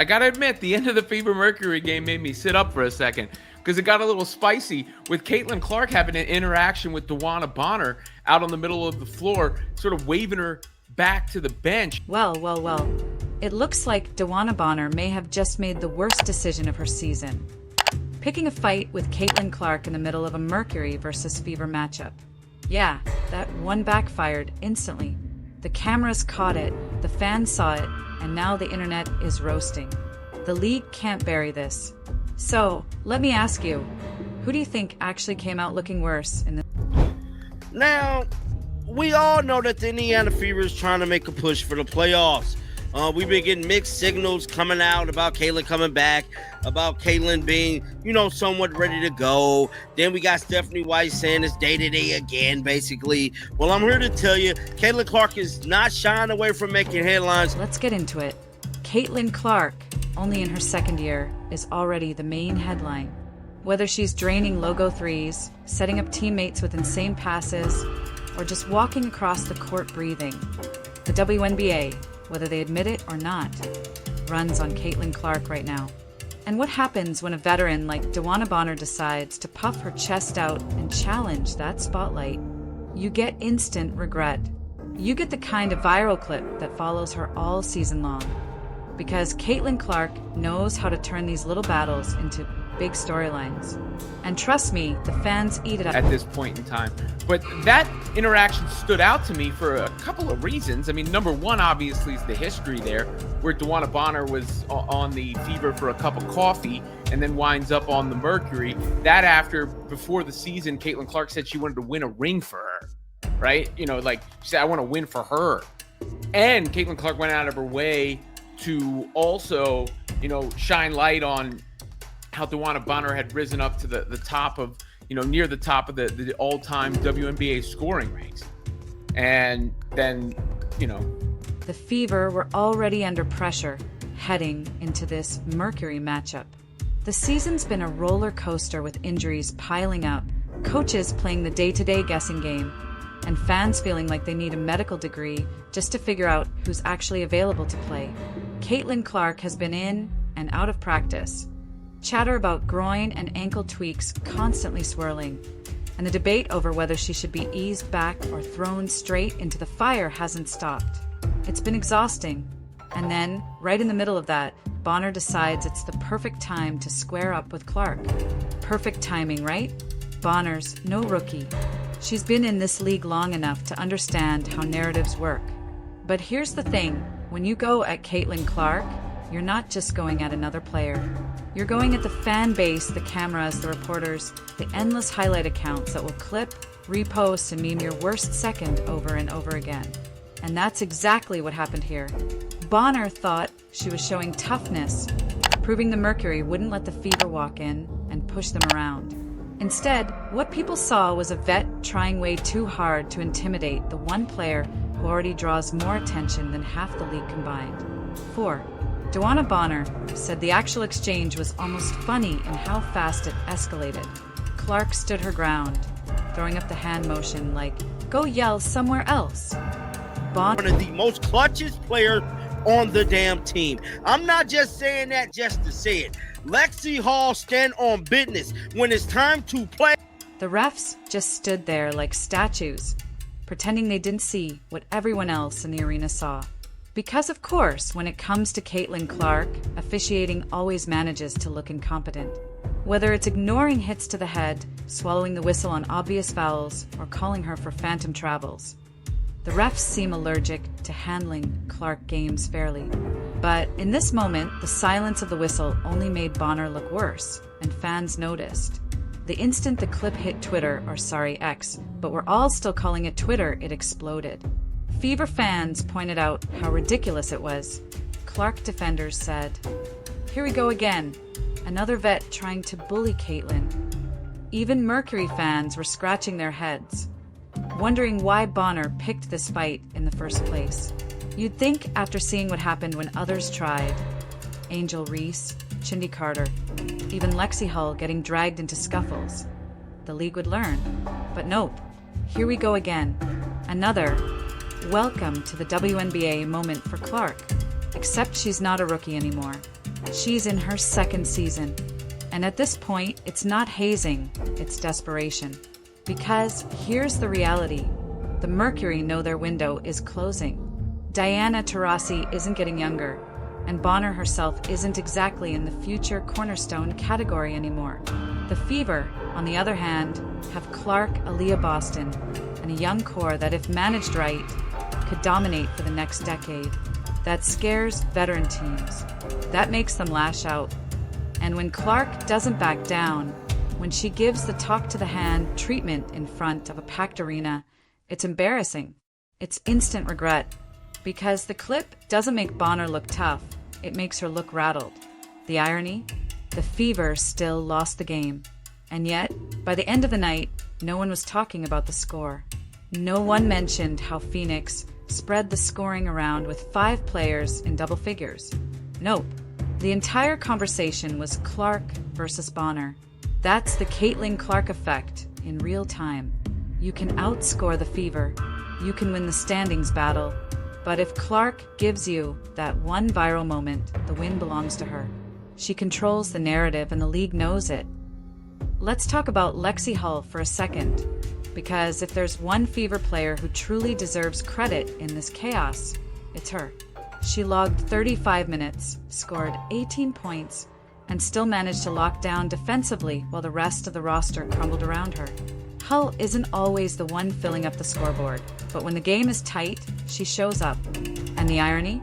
I gotta admit, the end of the Fever Mercury game made me sit up for a second because it got a little spicy with Caitlin Clark having an interaction with Dewanna Bonner out on the middle of the floor, sort of waving her back to the bench. Well. It looks like Dewanna Bonner may have just made the worst decision of her season. Picking a fight with Caitlin Clark in the middle of a Mercury versus Fever matchup. Yeah, that one backfired instantly. The cameras caught it, the fans saw it, and now the internet is roasting. The league can't bury this. So, let me ask you, who do you think actually came out looking worse in the... Now, we all know that the Indiana Fever is trying to make a push for the playoffs. We've been getting mixed signals coming out about Caitlin coming back, about Caitlin being, somewhat ready to go. Then we got Stephanie White saying it's day-to-day again, basically. Well, I'm here to tell you, Caitlin Clark is not shying away from making headlines. Let's get into it. Caitlin Clark, only in her second year, is already the main headline. Whether she's draining logo threes, setting up teammates with insane passes, or just walking across the court breathing, the WNBA, whether they admit it or not, runs on Caitlin Clark right now. And what happens when a veteran like Dewanna Bonner decides to puff her chest out and challenge that spotlight? You get instant regret. You get the kind of viral clip that follows her all season long. Because Caitlin Clark knows how to turn these little battles into big storylines. And trust me, the fans eat it up. At this point in time. But that interaction stood out to me for a couple of reasons. I mean, number one, obviously, is the history there, where Dewanna Bonner was on the Fever for a cup of coffee and then winds up on the Mercury. Before the season, Caitlin Clark said she wanted to win a ring for her, right? She said, I want to win for her. And Caitlin Clark went out of her way to also, shine light on how Dewanna Bonner had risen up to the top of, near the top of the all-time WNBA scoring ranks. And then, The Fever were already under pressure heading into this Mercury matchup. The season's been a roller coaster with injuries piling up, coaches playing the day-to-day guessing game, and fans feeling like they need a medical degree just to figure out who's actually available to play. Caitlin Clark has been in and out of practice. Chatter about groin and ankle tweaks constantly swirling, and the debate over whether she should be eased back or thrown straight into the fire hasn't stopped. It's been exhausting. And then, right in the middle of that, Bonner decides it's the perfect time to square up with Clark. Perfect timing, right? Bonner's no rookie. She's been in this league long enough to understand how narratives work. But here's the thing, when you go at Caitlin Clark, you're not just going at another player. You're going at the fan base, the cameras, the reporters, the endless highlight accounts that will clip, repost, and meme your worst second over and over again. And that's exactly what happened here. Bonner thought she was showing toughness, proving the Mercury wouldn't let the Fever walk in and push them around. Instead, what people saw was a vet trying way too hard to intimidate the one player who already draws more attention than half the league combined. 4. Dewanna Bonner said the actual exchange was almost funny in how fast it escalated. Clark stood her ground, throwing up the hand motion like, go yell somewhere else. One of the most clutchest players on the damn team. I'm not just saying that just to say it. Lexi Hall stand on business when it's time to play. The refs just stood there like statues, pretending they didn't see what everyone else in the arena saw. Because of course, when it comes to Caitlin Clark, officiating always manages to look incompetent. Whether it's ignoring hits to the head, swallowing the whistle on obvious fouls, or calling her for phantom travels. The refs seem allergic to handling Clark games fairly. But in this moment, the silence of the whistle only made Bonner look worse, and fans noticed. The instant the clip hit Twitter, or sorry, X, but we're all still calling it Twitter, it exploded. Fever fans pointed out how ridiculous it was. Clark defenders said, "Here we go again, another vet trying to bully Caitlin." Even Mercury fans were scratching their heads, wondering why Bonner picked this fight in the first place. You'd think after seeing what happened when others tried, Angel Reese, Chindy Carter, even Lexi Hull getting dragged into scuffles, the league would learn. But nope, here we go again. Another welcome to the WNBA moment for Clark, except she's not a rookie anymore. She's in her second season. And at this point, it's not hazing, it's desperation. Because here's the reality. The Mercury know their window is closing. Diana Taurasi isn't getting younger, and Bonner herself isn't exactly in the future cornerstone category anymore. The Fever, on the other hand, have Clark, Aaliyah Boston, and a young core that, if managed right, could dominate for the next decade. That scares veteran teams. That makes them lash out. And when Clark doesn't back down, when she gives the talk to the hand treatment in front of a packed arena, it's embarrassing. It's instant regret. Because the clip doesn't make Bonner look tough, it makes her look rattled. The irony? The Fever still lost the game. And yet, by the end of the night, no one was talking about the score. No one mentioned how Phoenix spread the scoring around with 5 players in double figures. Nope. The entire conversation was Clark versus Bonner. That's the Caitlin Clark effect in real time. You can outscore the Fever. You can win the standings battle. But if Clark gives you that one viral moment, the win belongs to her. She controls the narrative and the league knows it. Let's talk about Lexi Hull for a second, because if there's one Fever player who truly deserves credit in this chaos, it's her. She logged 35 minutes, scored 18 points, and still managed to lock down defensively while the rest of the roster crumbled around her. Hull isn't always the one filling up the scoreboard, but when the game is tight, she shows up. And the irony?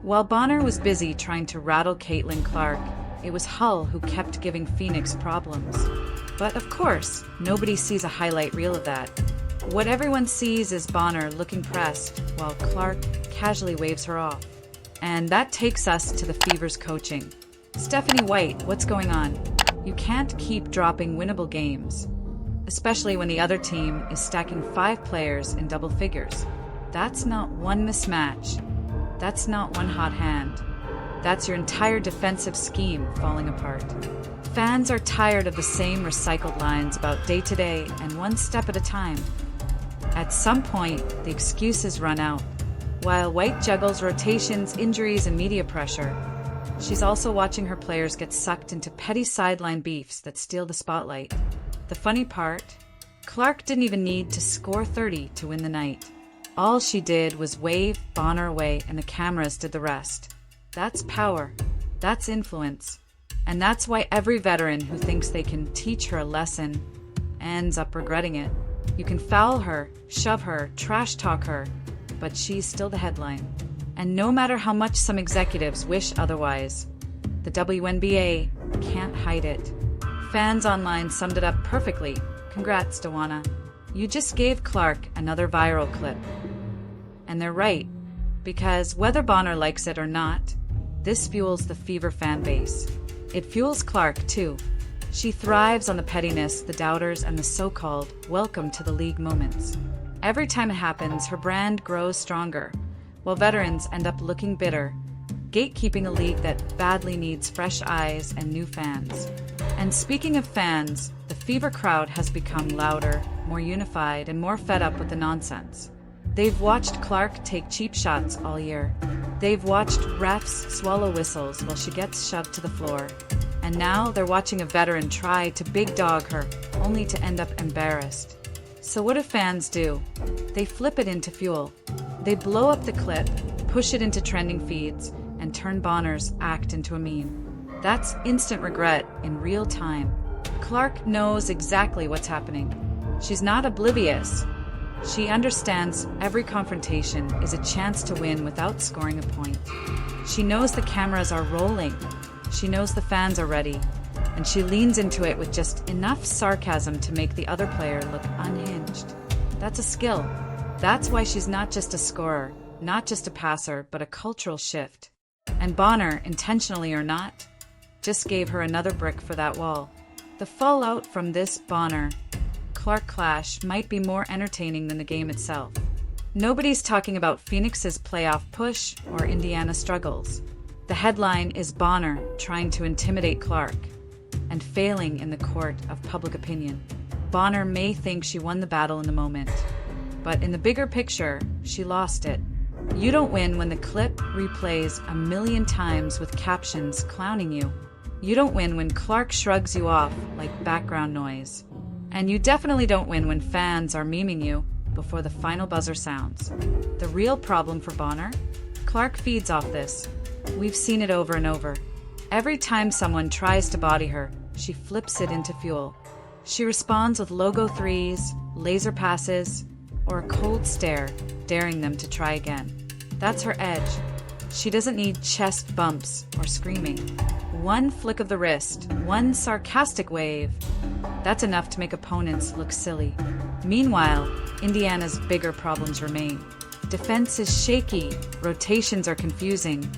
While Bonner was busy trying to rattle Caitlin Clark, it was Hull who kept giving Phoenix problems. But of course, nobody sees a highlight reel of that. What everyone sees is Bonner looking pressed, while Clark casually waves her off. And that takes us to the Fever's coaching. Stephanie White, what's going on? You can't keep dropping winnable games, especially when the other team is stacking 5 players in double figures. That's not one mismatch. That's not one hot hand. That's your entire defensive scheme falling apart. Fans are tired of the same recycled lines about day-to-day and one step at a time. At some point, the excuses run out. While White juggles rotations, injuries, and media pressure, she's also watching her players get sucked into petty sideline beefs that steal the spotlight. The funny part, Clark didn't even need to score 30 to win the night. All she did was wave Bonner away and the cameras did the rest. That's power. That's influence. And that's why every veteran who thinks they can teach her a lesson ends up regretting it. You can foul her, shove her, trash talk her, but she's still the headline. And no matter how much some executives wish otherwise, the WNBA can't hide it. Fans online summed it up perfectly. Congrats, Dewanna. You just gave Clark another viral clip. And they're right, because whether Bonner likes it or not, this fuels the Fever fan base. It fuels Clark, too. She thrives on the pettiness, the doubters, and the so-called welcome to the league moments. Every time it happens, her brand grows stronger, while veterans end up looking bitter, gatekeeping a league that badly needs fresh eyes and new fans. And speaking of fans, the Fever crowd has become louder, more unified, and more fed up with the nonsense. They've watched Clark take cheap shots all year. They've watched refs swallow whistles while she gets shoved to the floor. And now they're watching a veteran try to big dog her, only to end up embarrassed. So what do fans do? They flip it into fuel. They blow up the clip, push it into trending feeds, and turn Bonner's act into a meme. That's instant regret in real time. Clark knows exactly what's happening. She's not oblivious. She understands every confrontation is a chance to win without scoring a point. She knows the cameras are rolling. She knows the fans are ready. And she leans into it with just enough sarcasm to make the other player look unhinged. That's a skill. That's why she's not just a scorer, not just a passer, but a cultural shift. And Bonner, intentionally or not, just gave her another brick for that wall. The fallout from this Bonner-Clark clash might be more entertaining than the game itself. Nobody's talking about Phoenix's playoff push or Indiana's struggles. The headline is Bonner trying to intimidate Clark and failing in the court of public opinion. Bonner may think she won the battle in the moment, but in the bigger picture, she lost it. You don't win when the clip replays a million times with captions clowning you. You don't win when Clark shrugs you off like background noise. And you definitely don't win when fans are memeing you before the final buzzer sounds. The real problem for Bonner? Clark feeds off this. We've seen it over and over. Every time someone tries to body her, she flips it into fuel. She responds with logo threes, laser passes, or a cold stare, daring them to try again. That's her edge. She doesn't need chest bumps or screaming. One flick of the wrist, one sarcastic wave, that's enough to make opponents look silly. Meanwhile, Indiana's bigger problems remain. Defense is shaky, rotations are confusing,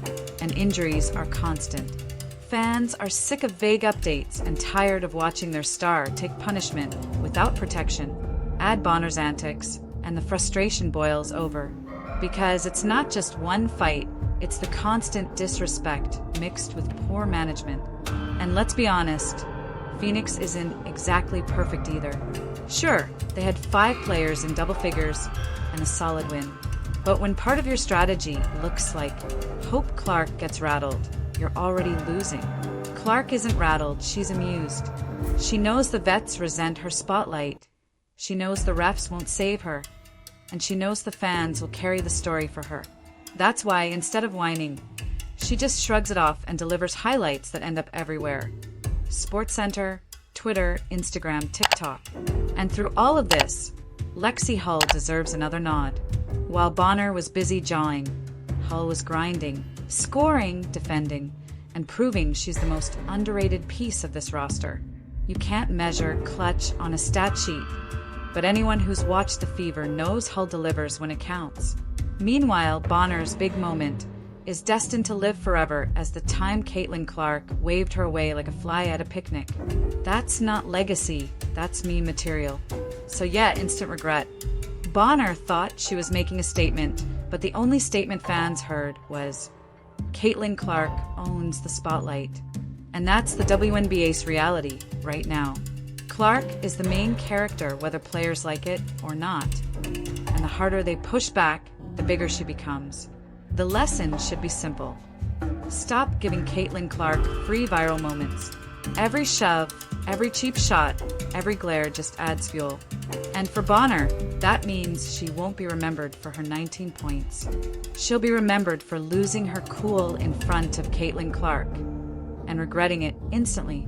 and injuries are constant. Fans are sick of vague updates and tired of watching their star take punishment without protection. Add Bonner's antics, and the frustration boils over. Because it's not just one fight, it's the constant disrespect mixed with poor management. And let's be honest, Phoenix isn't exactly perfect either. Sure, they had 5 players in double figures and a solid win. But when part of your strategy looks like Hope Clark gets rattled, you're already losing. Clark isn't rattled, she's amused. She knows the vets resent her spotlight. She knows the refs won't save her. And she knows the fans will carry the story for her. That's why, instead of whining, she just shrugs it off and delivers highlights that end up everywhere. SportsCenter, Twitter, Instagram, TikTok. And through all of this, Lexi Hull deserves another nod. While Bonner was busy jawing, Hull was grinding, scoring, defending, and proving she's the most underrated piece of this roster. You can't measure clutch on a stat sheet, but anyone who's watched the Fever knows Hull delivers when it counts. Meanwhile, Bonner's big moment is destined to live forever as the time Caitlin Clark waved her away like a fly at a picnic. That's not legacy, that's meme material. So yeah, instant regret. Bonner thought she was making a statement, but the only statement fans heard was, Caitlin Clark owns the spotlight. And that's the WNBA's reality right now. Clark is the main character whether players like it or not. And the harder they push back, the bigger she becomes. The lesson should be simple. Stop giving Caitlin Clark free viral moments. Every shove, every cheap shot, every glare just adds fuel. And for Bonner, that means she won't be remembered for her 19 points. She'll be remembered for losing her cool in front of Caitlin Clark and regretting it instantly.